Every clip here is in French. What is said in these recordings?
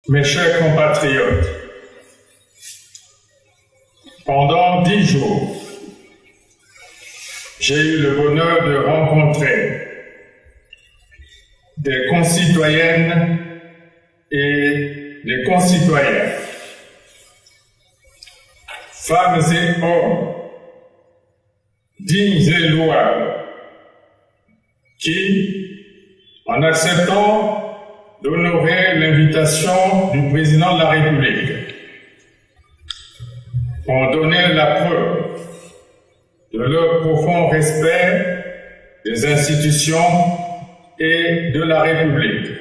Mes chers compatriotes, pendant 10 jours, j'ai eu le bonheur de rencontrer des concitoyennes et des concitoyens, femmes et hommes, dignes et louables, qui, en acceptant d'honorer l'invitation du président de la République, ont donné la preuve de leur profond respect des institutions et de la République.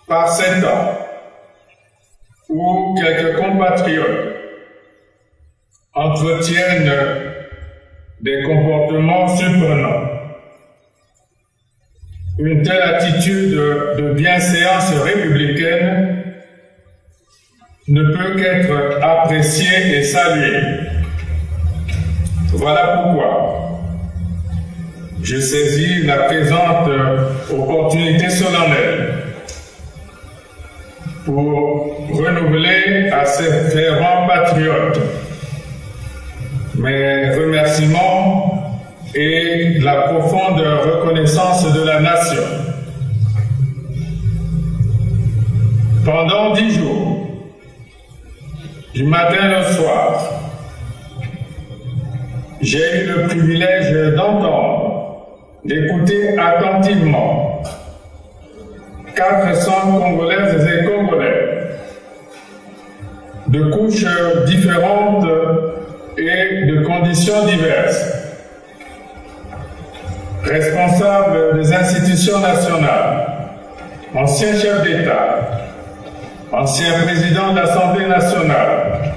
Par ces temps où quelques compatriotes entretiennent des comportements surprenants, une telle attitude de bienséance républicaine ne peut qu'être appréciée et saluée. Voilà pourquoi je saisis la présente opportunité solennelle pour renouveler à ces fervents patriotes mes remerciements et la profonde reconnaissance de la nation. Pendant 10 jours, du matin au soir, j'ai eu le privilège d'entendre, d'écouter attentivement 400 Congolaises et Congolais de couches différentes et de conditions diverses, responsables des institutions nationales, anciens chefs d'État, anciens présidents de l'Assemblée nationale,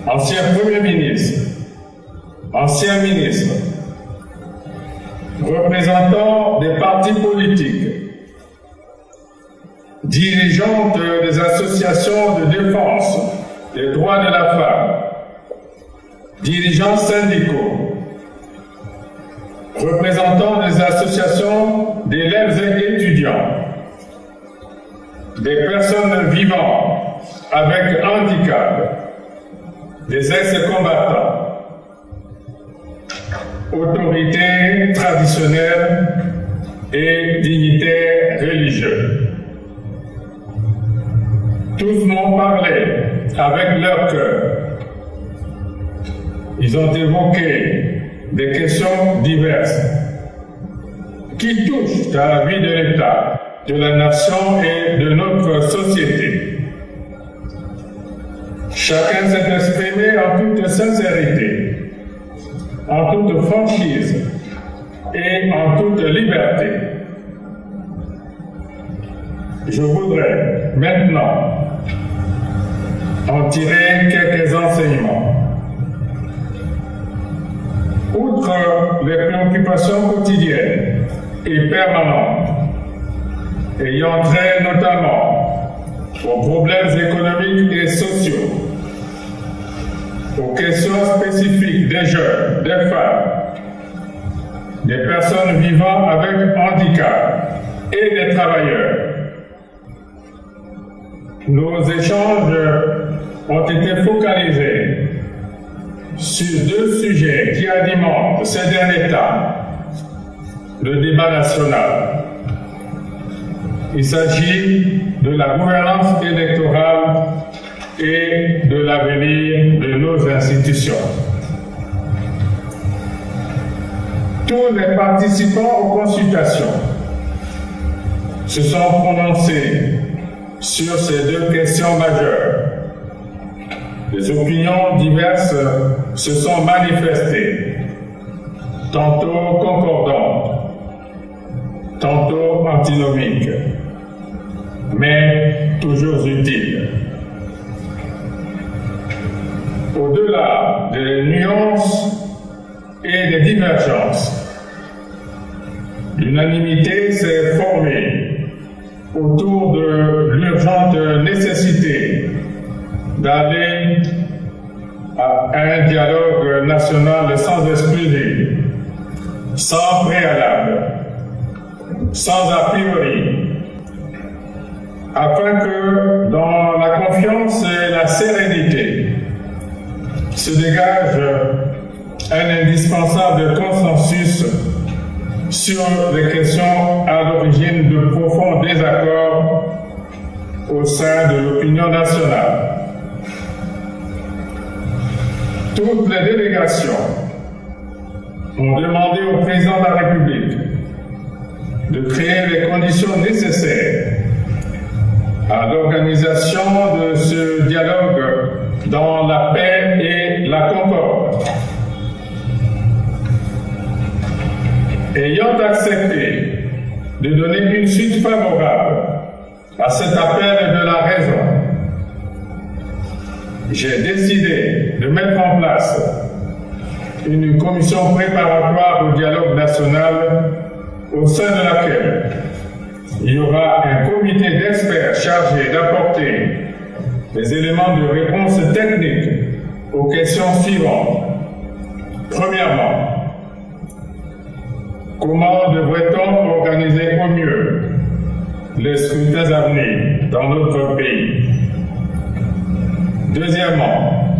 anciens premiers ministres, anciens ministres, représentants des partis politiques, dirigeantes des associations de défense des droits de la femme, dirigeants syndicaux, représentants des associations d'élèves et étudiants, des personnes vivant avec handicap, des ex-combattants, autorités traditionnelles et dignitaires religieux. Tous m'ont parlé avec leur cœur. Ils ont évoqué des questions diverses qui touchent à la vie de l'État, de la nation et de notre société. Chacun s'est exprimé en toute sincérité, en toute franchise et en toute liberté. Je voudrais maintenant en tirer quelques enseignements. Outre les préoccupations quotidiennes et permanentes, ayant trait notamment aux problèmes économiques et sociaux, aux questions spécifiques des jeunes, des femmes, des personnes vivant avec handicap et des travailleurs, nos échanges ont été focalisés sur 2 sujets qui alimentent ces derniers temps le débat national. Il s'agit de la gouvernance électorale et de l'avenir de nos institutions. Tous les participants aux consultations se sont prononcés sur ces 2 questions majeures. Les opinions diverses se sont manifestées, tantôt concordantes, tantôt antinomiques, mais toujours utiles. Au-delà des nuances et des divergences, l'unanimité s'est formée autour de l'urgente nécessité d'aller à un dialogue national sans exclusive, sans préalable, sans a priori, afin que dans la confiance et la sérénité se dégage un indispensable consensus sur les questions à l'origine de profonds désaccords au sein de l'opinion nationale. Toutes les délégations ont demandé au président de la République de créer les conditions nécessaires à l'organisation de ce dialogue dans la paix et la concorde. Ayant accepté de donner une suite favorable à cet appel de la raison, j'ai décidé de mettre en place une commission préparatoire au dialogue national au sein de laquelle il y aura un comité d'experts chargé d'apporter des éléments de réponse technique aux questions suivantes. Premièrement, comment devrait-on organiser au mieux les scrutins à venir dans notre pays? Deuxièmement,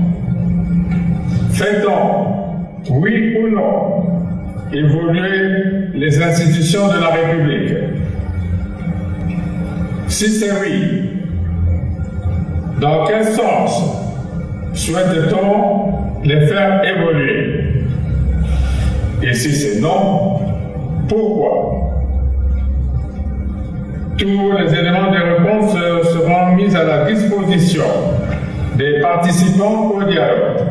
fait-on, oui ou non, évoluer les institutions de la République? Si c'est oui, dans quel sens souhaite-t-on les faire évoluer? Et si c'est non, pourquoi? Tous les éléments de réponse seront mis à la disposition des participants au dialogue.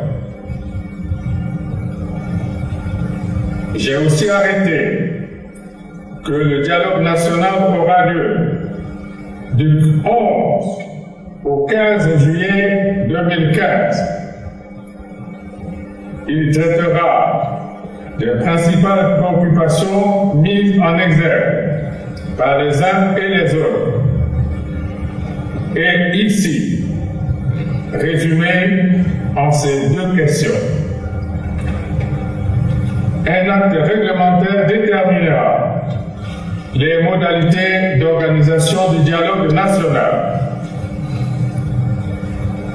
J'ai aussi arrêté que le dialogue national aura lieu du 11 au 15 juillet 2015. Il traitera des principales préoccupations mises en exergue par les uns et les autres. Et ici, résumé en ces deux questions. Un acte réglementaire déterminera les modalités d'organisation du dialogue national.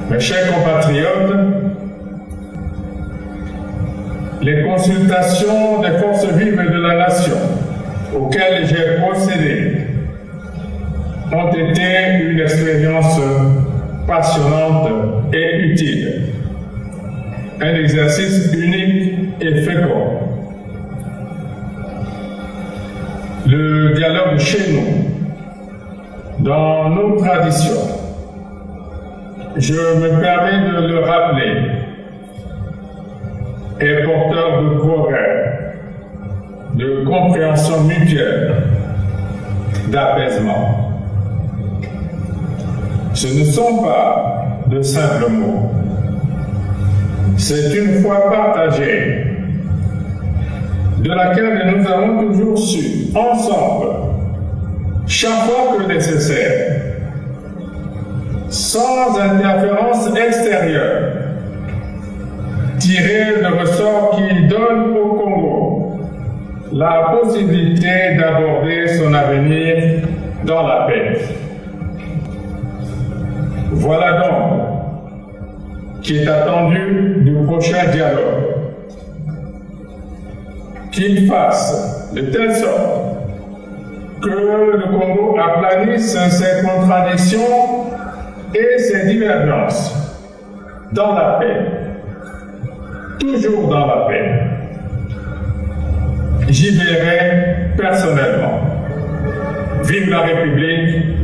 Mes chers compatriotes, les consultations des forces vives de la nation auxquelles j'ai procédé ont été une expérience passionnante et utile, un exercice unique et fécond. Le dialogue chez nous, dans nos traditions, je me permets de le rappeler, est porteur de progrès, de compréhension mutuelle, d'apaisement. Ce ne sont pas de simples mots. C'est une foi partagée, de laquelle nous avons toujours su, ensemble, chaque fois que nécessaire, sans interférence extérieure, tirer le ressort qui donne au Congo la possibilité d'aborder son avenir dans la paix. Voilà donc qui est attendu du prochain dialogue. Qu'il fasse de telle sorte que le Congo aplanisse ses contradictions et ses divergences dans la paix, toujours dans la paix. J'y verrai personnellement. Vive la République!